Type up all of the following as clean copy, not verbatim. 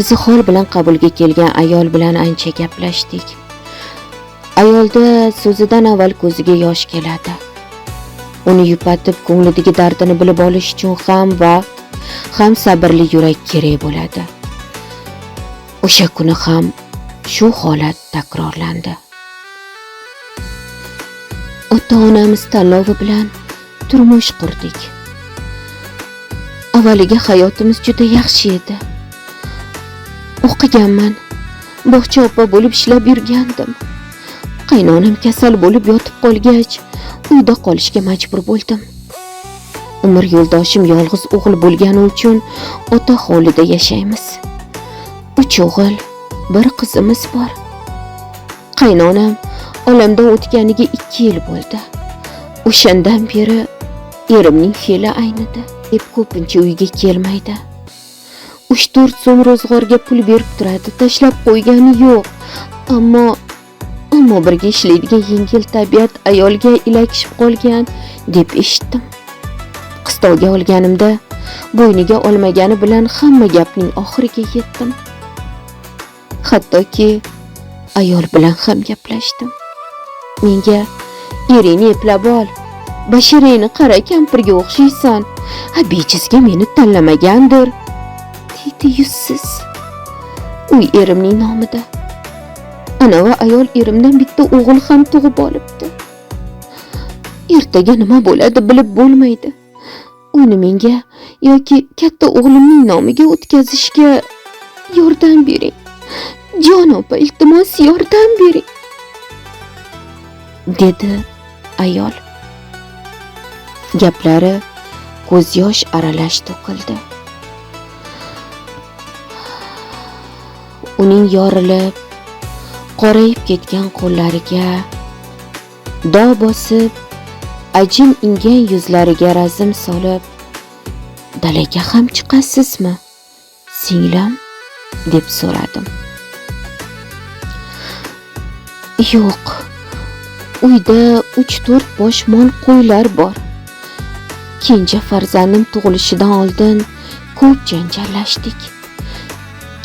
arzi hol bilan qabulga kelgan ayol bilan ancha gaplashdik. Ayolda so'zidan avval ko'ziga yosh keladi. Uni yupatib ko'nglidagi dardini bilib olish uchun ham vaqt, ham sabrli yurak kerak bo'ladi. O'sha kuni ham shu holat takrorlandi. Ota-onamiz tanlovi bilan turmush qurdik. Avvaliga hayotimiz juda yaxshi edi. O'qiganman, bog'cha opa bo'lib ishlab yurgandim. Qaynonam kasal bo'lib yotib qolgach, uyda qolishga majbur bo'ldim. Umr yo'ldoshim yolg'iz o'g'il bo'lgani uchun ota hovlida yashaymiz. 3 o'g'il, 1 qizimiz bor. Qaynonam olamdan o'tganiga 2 yil bo'ldi. O'shandan beri erimning fe'li aynidi. Deb ko'pincha uyga kelmaydi. 3-4 so'm ro'zg'orga pul berib turadi, tashlab qo'ygani yo'q. Ammo birga ishlaydigan yengil tabiat ayolga ilakishib qolgan deb eshitdim. Qistovga olganimda bo'yniga olmagani bilan hamma gapning oxiriga yetdim. Hattoki ayol bilan ham gaplashdim. Menga eringni eplab ol, basharangni qara, kampirga o'xshaysan. Bechizga meni tanlamagandir, deydi yuzsiz. Uy erimning nomida. Anavi ayol erimdan bitta o'g'il ham tug'ib olibdi. Ertaga nima bo'ladi bilib bo'lmaydi. Uni menga yoki katta o'g'limning nomiga o'tkazishga yordam bering. Jon opa, iltimos yordam bering, dedi ayol. Gaplari ko'z yosh aralash to'kildi. Uning yorilib, qorayib ketgan qo'llariga, dog' bosib, ajin ingan yuzlariga razm solib, "Dalaga ham chiqasizmi, singlim?" deb so'radim. "Yo'q, uyda 3-4 bosh mol qo'ylar bor. Kenja farzandim tug'ilishidan oldin ko'p janjallashdik.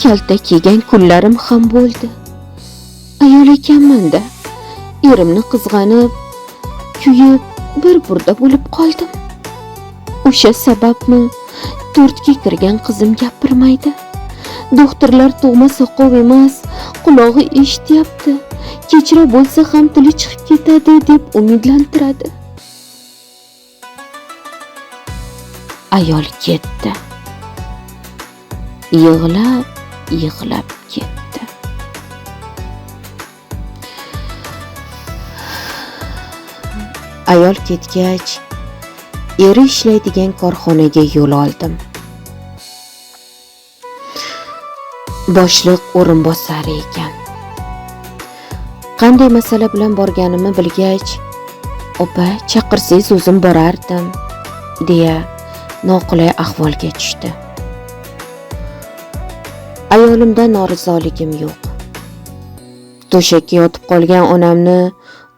Kaltak yegan kunlarim ham bo'ldi. Ayol ekanman-da. Erimni qizg'anib, kuyib, bir burda bo'lib qoldim. O'sha sababmi 4ga kirgan qizim gapirmaydi. Doktorlar tug'ma soqov emas, qulog'i eshityapti. Kechira bo'lsa ham tili chiqib ketadi deb umidlantiradi." Ayol ketdi. Yig'lab ketdi. Ayol ketgach, eri ishlaydigan korxonaga yo'l oldim. Boshliq o'rinbosari ekan. Qanday masala bilan borganimni bilgach, "Opa, chaqirsangiz o'zim borardim", deya noqulay ahvolga tushdi. Ayolimdan norizoligim yo'q. To'shakka yotib qolgan onamni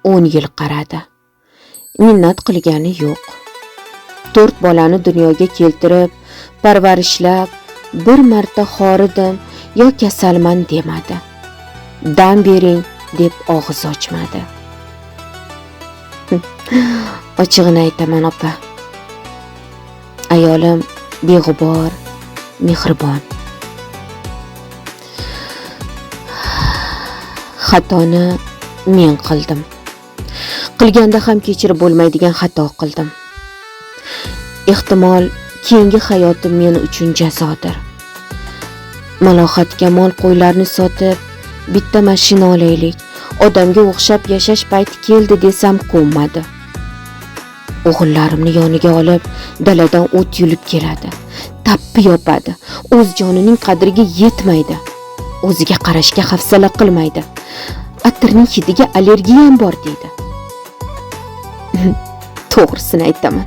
10 yil qaradi. Minnat qilgani yo'q. 4 bolani dunyoga keltirib, parvarishlab, bir marta xoridim yo kasalman demadi. Dam bering deb og'iz ochmadi. Ochig'ini aytaman opa. Ayolim beg'ubor, mehribon. Xatoni men qildim. Qilganda ham kechirib bo'lmaydigan xato qildim. Ehtimol keyingi hayotim men uchun jazodir. Malohat Kamol qo'ylarni sotib, bitta mashina olaylik, odamga o'xshab yashash payti keldi desam ko'nmadi. O'g'illarimni yoniga olib, daladan o't yulib keladi. Tappi yopadi. O'z jonining qadriga yetmaydi. O'ziga qarashga hafsala qilmaydi. Atirning hidiga allergiyam bor deydi. To'g'risini aytaman.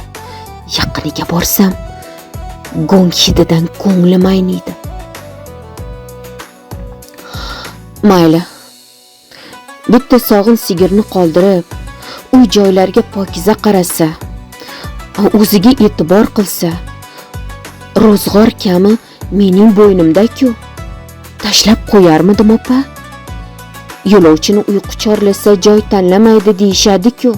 Yaqiniga borsam, go'ng hididan ko'nglim ayniydi. Mayli. Bitta sog'in sigirni qoldirib, uy joylarga pokiza qarasa, o'ziga e'tibor qilsa, ro'zg'or kami mening bo'ynimda-ku. tashlab qo'yarmidim opa? Yo'lovchini uyqu chorlasa joy tanlamaydi deyishadi-ku.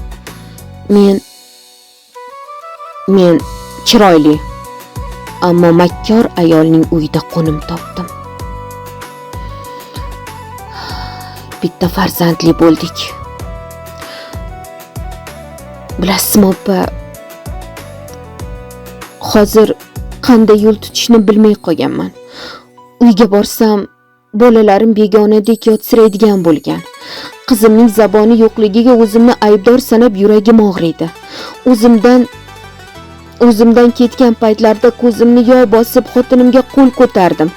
Men chiroyli, ammo makkor ayolning uyida qo'nim topdim. Bitta farzandli bo'ldik. Bilasizmi opa, hozir qanday yo'l tutishni bilmay qolganman. Uyga borsam, bolalarim begonadek yotsiraydigan bo'lgan. Qizimning zaboni yo'qligiga o'zimni aybdor sanab yuragim og'riydi. O'zimdan ketgan paytlarda ko'zimni yog' bosib xotinimga qo'l ko'tardim.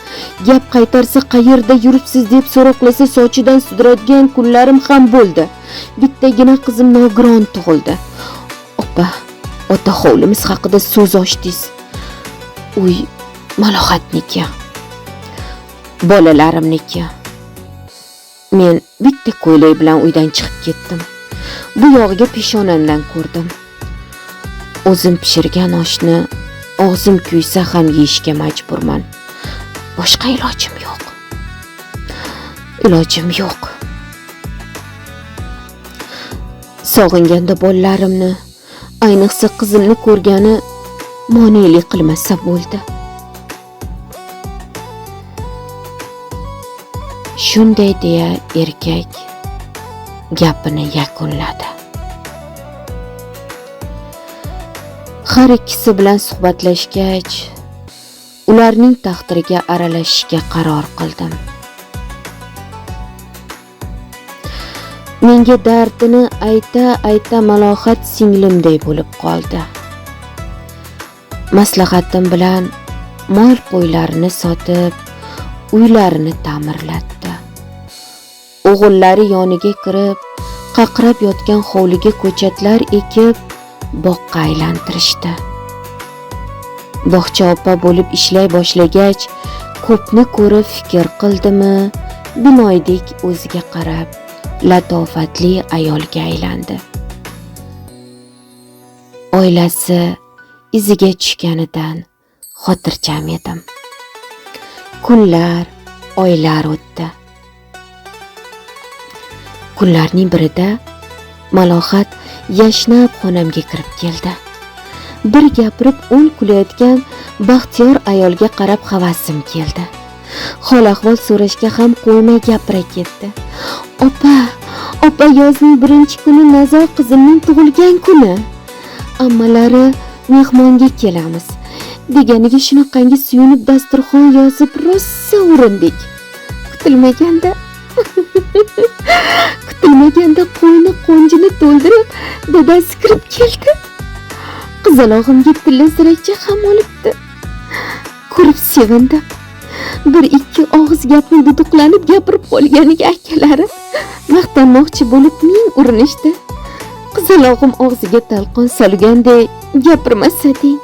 Gap qaytarsa qayerda yuribsiz deb so'roqlasa sochidan sudradigan kunlarim ham bo'ldi. Bittagina qizim nogiron tug'ildi. Opa, ota hovlimiz haqida so'z ochdingiz. Uy Malohatniki, bolalarimniki. Men bitta ko'ylak bilan uydan chiqib ketdim. Bu yog'iga peshonamdan ko'rdim. O'zim pishirgan oshni og'zim kuysa ham yeyishga majburman. Boshqa ilojim yo'q. Sog'inganda bolalarimni, ayniqsa qizimni ko'rgani monelik qilmasa bo'ldi. Shunday deya erkak gapini yakunladi. Har ikkisi bilan suhbatlashgach, ularning taqdiriga aralashishga qaror qildim. Menga dardini ayta Malohat singlimday bo'lib qoldi. Maslahatim bilan mol qo'ylarini sotib, uylarini ta'mirlatdi. O'g'illari yoniga kirib, qaqrab yotgan hovliga ko'chatlar ekib, boqqa aylantirishdi. Bog'cha opa bo'lib ishlay boshlagach, ko'pni ko'rib fikr qildimi, binoydek o'ziga qarab, latofatli ayolga aylandi. Oilasi iziga tushganidan xotirjam edim. Kunlar, oylar o'tdi. Kunlarning birida Malohat yashnab xonamga kirib keldi. Bir gapirib 10 kulayotgan baxtiyor ayolga qarab havasim keldi. Hol ahvol so'rashga ham qo'ymay gapira ketdi. Opa, yozning 1-kuni Nazor qizimning tug'ilgan kuni. Ammalari mehmonga kelamiz. Deganiga shunaqangi suyunib dasturxon yozib rosa urindik. Kutilmaganda qo'yni qo'njini to'ldirib dadasi kirib keldi. Qizalog'imga tilla zirakcha ham olibdi. Ko'rib sevindim. 1-2 og'iz gapni duduqlanib gapirib qolganiga akalari maqtanmoqchi bo'lib ming urinishdi. Qizalog'im og'ziga talqon solganday gapirmasa deng.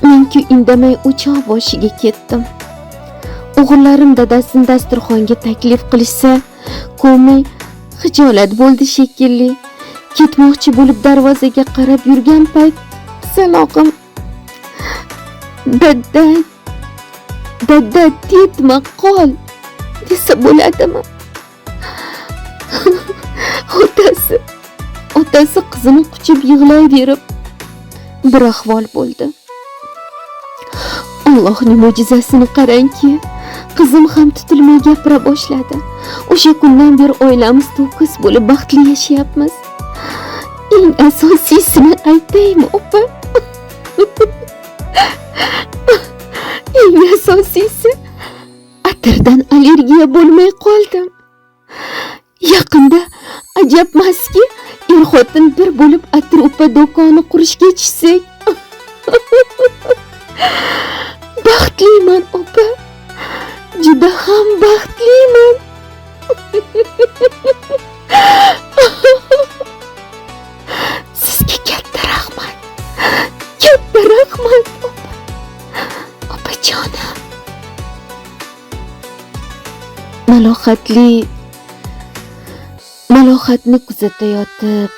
Men-ku indamay o'choq boshiga ketdim. O'g'illarim dadasini dasturxonga taklif qilishsa, ko'may xijolat bo'ldi shekilli. Ketmoqchi bo'lib darvozaga qarab yurgan payt qizalog'im Dadda tetma qol desa bo'ladimi? Otasi qizini quchib yig'layverib bir ahvol bo'ldi. Allohning mo'jizasini qarangki, qizim ham tutilmay gapira boshladi. O'sha kundan beri oilamiz to'kis bo'lib baxtli yashayapmiz. Eng asosiyisini aytaymi, opa? Eng asosiysi, atirdan allergiya bo'lmay qoldim. Yaqinda ajabmaski, er-xotin bir bo'lib atir upa do'koni qurishga chiqsak. Baxtliman opa. Juda ham baxtliman. Sizga katta rahmat. Katta rahmat opa. Opajonim. Malohatni kuzatayotib,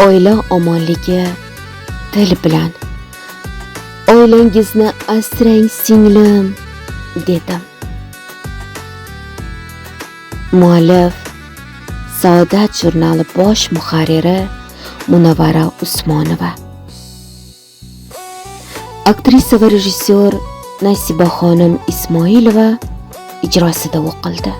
oila omonligi, til bilan, oilangizni asrang singlim, dedim. Muallif Saodat jurnali bosh muharriri Munavvara Usmonova. Aktrisa va rejissyor Nasibaxonim Ismoilova ijrosida o'qildi.